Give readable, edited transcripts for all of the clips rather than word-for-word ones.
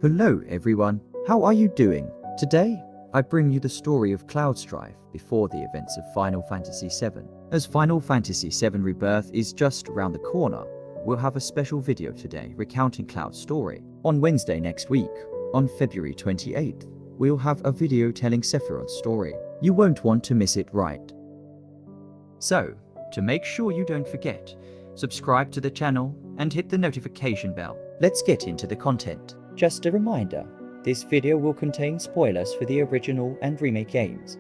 Hello everyone, how are you doing? Today, I bring you the story of Cloud Strife before the events of Final Fantasy VII. As Final Fantasy VII Rebirth is just around the corner, we'll have a special video today recounting Cloud's story. On Wednesday next week, on February 28th, we'll have a video telling Sephiroth's story. You won't want to miss it, right? So, to make sure you don't forget, subscribe to the channel and hit the notification bell. Let's get into the content. Just a reminder, this video will contain spoilers for the original and remake games.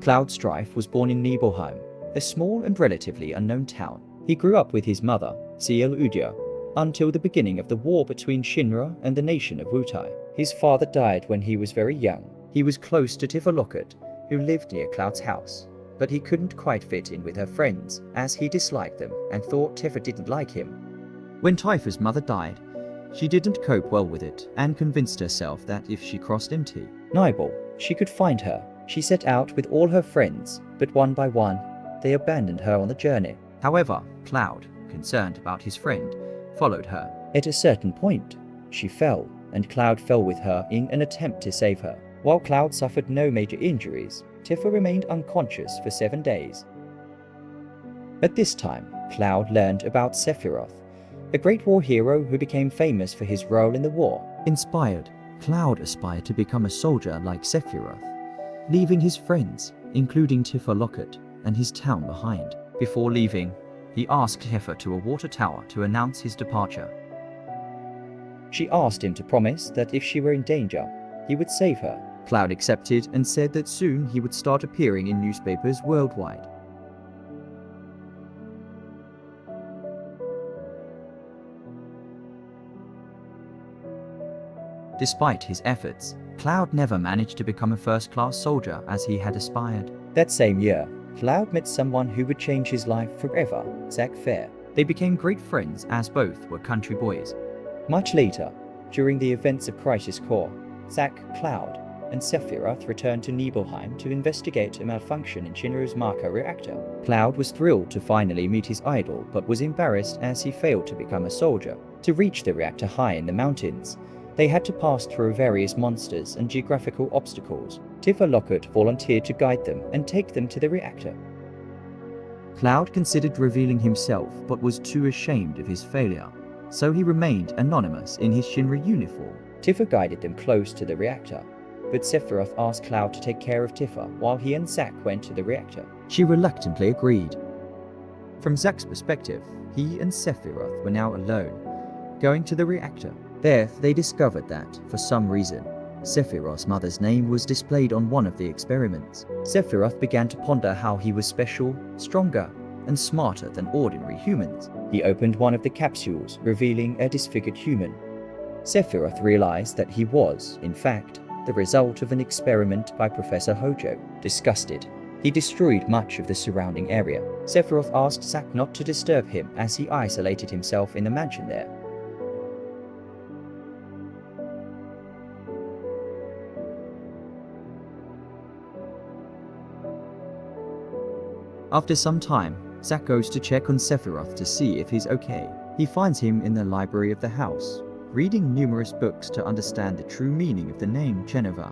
Cloud Strife was born in Nibelheim, a small and relatively unknown town. He grew up with his mother, Ciel Udia, until the beginning of the war between Shinra and the nation of Wutai. His father died when he was very young. He was close to Tifa Locket, who lived near Cloud's house, but he couldn't quite fit in with her friends, as he disliked them and thought Tifa didn't like him. When Tifa's mother died, she didn't cope well with it and convinced herself that if she crossed into Nibel, she could find her. She set out with all her friends, but one by one, they abandoned her on the journey. However, Cloud, concerned about his friend, followed her. At a certain point, she fell, and Cloud fell with her in an attempt to save her. While Cloud suffered no major injuries, Tifa remained unconscious for 7 days. At this time, Cloud learned about Sephiroth, a great war hero who became famous for his role in the war. Inspired, Cloud aspired to become a soldier like Sephiroth, leaving his friends, including Tifa Locket, and his town behind. Before leaving, he asked Tifa to a water tower to announce his departure. She asked him to promise that if she were in danger, he would save her. Cloud accepted and said that soon he would start appearing in newspapers worldwide. Despite his efforts, Cloud never managed to become a first-class soldier as he had aspired. That same year, Cloud met someone who would change his life forever, Zack Fair. They became great friends as both were country boys. Much later, during the events of Crisis Core, Zack, Cloud, and Sephiroth returned to Nibelheim to investigate a malfunction in Shinra's Mako reactor. Cloud was thrilled to finally meet his idol, but was embarrassed as he failed to become a soldier. To reach the reactor high in the mountains, they had to pass through various monsters and geographical obstacles. Tifa Locket volunteered to guide them and take them to the reactor. Cloud considered revealing himself but was too ashamed of his failure, so he remained anonymous in his Shinra uniform. Tifa guided them close to the reactor, but Sephiroth asked Cloud to take care of Tifa while he and Zack went to the reactor. She reluctantly agreed. From Zack's perspective, he and Sephiroth were now alone, going to the reactor. There, they discovered that, for some reason, Sephiroth's mother's name was displayed on one of the experiments. Sephiroth began to ponder how he was special, stronger, and smarter than ordinary humans. He opened one of the capsules, revealing a disfigured human. Sephiroth realized that he was, in fact, the result of an experiment by Professor Hojo. Disgusted, he destroyed much of the surrounding area. Sephiroth asked Zack not to disturb him as he isolated himself in the mansion there. After some time, Zack goes to check on Sephiroth to see if he's okay. He finds him in the library of the house, reading numerous books to understand the true meaning of the name Geneva.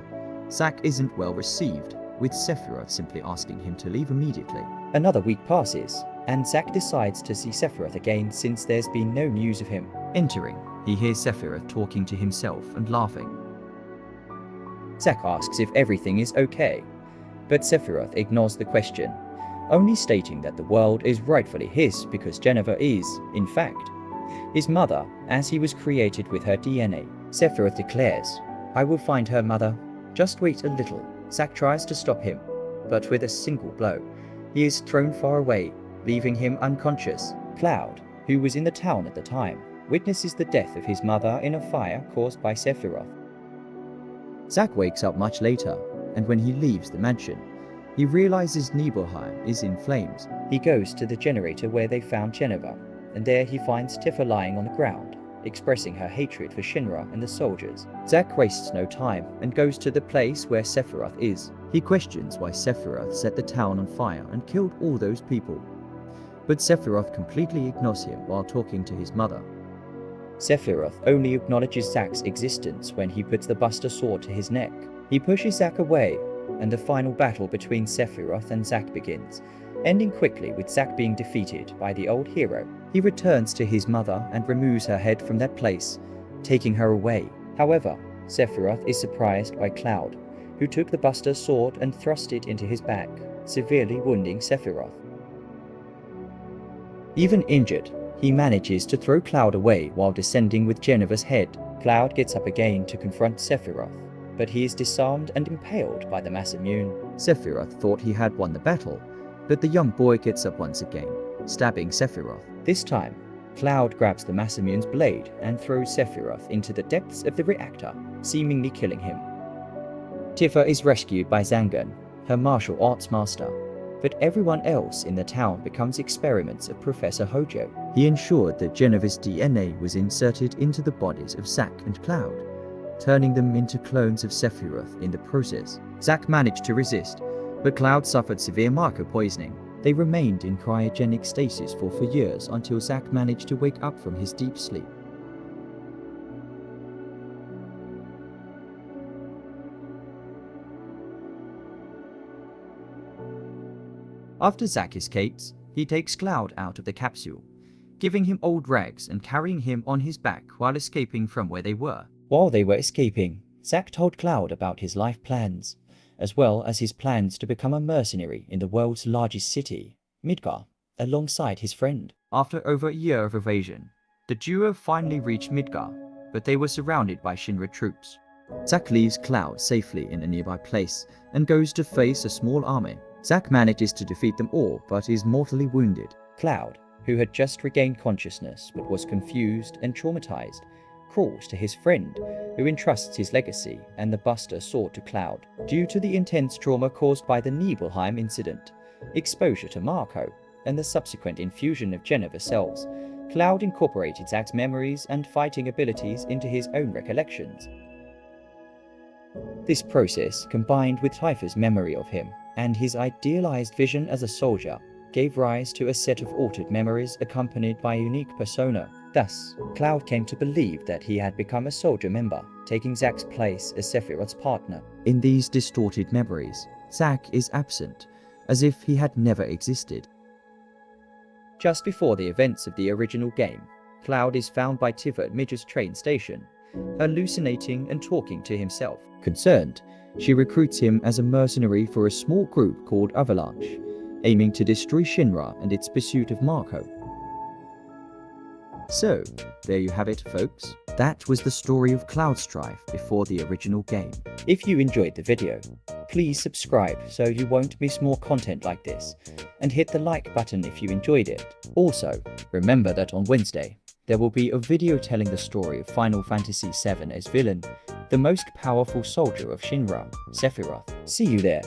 Zack isn't well received, with Sephiroth simply asking him to leave immediately. Another week passes, and Zack decides to see Sephiroth again since there's been no news of him. Entering, he hears Sephiroth talking to himself and laughing. Zack asks if everything is okay, but Sephiroth ignores the question, only stating that the world is rightfully his because Geneva is, in fact, his mother, as he was created with her DNA. Sephiroth declares, "I will find her, mother. Just wait a little." Zack tries to stop him, but with a single blow, he is thrown far away, leaving him unconscious. Cloud, who was in the town at the time, witnesses the death of his mother in a fire caused by Sephiroth. Zack wakes up much later, and when he leaves the mansion, he realizes Nibelheim is in flames. He goes to the generator where they found Geneva, and there he finds Tifa lying on the ground, expressing her hatred for Shinra and the soldiers. Zack wastes no time and goes to the place where Sephiroth is. He questions why Sephiroth set the town on fire and killed all those people. But Sephiroth completely ignores him while talking to his mother. Sephiroth only acknowledges Zack's existence when he puts the Buster Sword to his neck. He pushes Zack away, and the final battle between Sephiroth and Zack begins, ending quickly with Zack being defeated by the old hero. He returns to his mother and removes her head from that place, taking her away. However, Sephiroth is surprised by Cloud, who took the Buster Sword and thrust it into his back, severely wounding Sephiroth. Even injured, he manages to throw Cloud away while descending with Jennifer's head. Cloud gets up again to confront Sephiroth, but he is disarmed and impaled by the Masamune. Sephiroth thought he had won the battle, but the young boy gets up once again, stabbing Sephiroth. This time, Cloud grabs the Masamune's blade and throws Sephiroth into the depths of the reactor, seemingly killing him. Tifa is rescued by Zangan, her martial arts master, but everyone else in the town becomes experiments of Professor Hojo. He ensured that Jennifer's DNA was inserted into the bodies of Zack and Cloud, turning them into clones of Sephiroth in the process. Zack managed to resist, but Cloud suffered severe marker poisoning. They remained in cryogenic stasis for years until Zack managed to wake up from his deep sleep. After Zack escapes, he takes Cloud out of the capsule, giving him old rags and carrying him on his back while escaping from where they were. While they were escaping, Zack told Cloud about his life plans, as well as his plans to become a mercenary in the world's largest city, Midgar, alongside his friend. After over a year of evasion, the duo finally reached Midgar, but they were surrounded by Shinra troops. Zack leaves Cloud safely in a nearby place and goes to face a small army. Zack manages to defeat them all but is mortally wounded. Cloud, who had just regained consciousness but was confused and traumatized, crawls to his friend, who entrusts his legacy and the Buster Sword to Cloud. Due to the intense trauma caused by the Nibelheim incident, exposure to Marco, and the subsequent infusion of Jennifer cells, Cloud incorporated Zack's memories and fighting abilities into his own recollections. This process, combined with Tifa's memory of him and his idealized vision as a soldier, gave rise to a set of altered memories accompanied by a unique persona. Thus, Cloud came to believe that he had become a soldier member, taking Zack's place as Sephiroth's partner. In these distorted memories, Zack is absent, as if he had never existed. Just before the events of the original game, Cloud is found by Tifa at Midge's train station, hallucinating and talking to himself. Concerned, she recruits him as a mercenary for a small group called Avalanche, aiming to destroy Shinra and its pursuit of Marco. So, there you have it, folks. That was the story of Cloud Strife before the original game. If you enjoyed the video, please subscribe so you won't miss more content like this, and hit the like button if you enjoyed it. Also, remember that on Wednesday, there will be a video telling the story of Final Fantasy VII as villain, the most powerful soldier of Shinra, Sephiroth. See you there.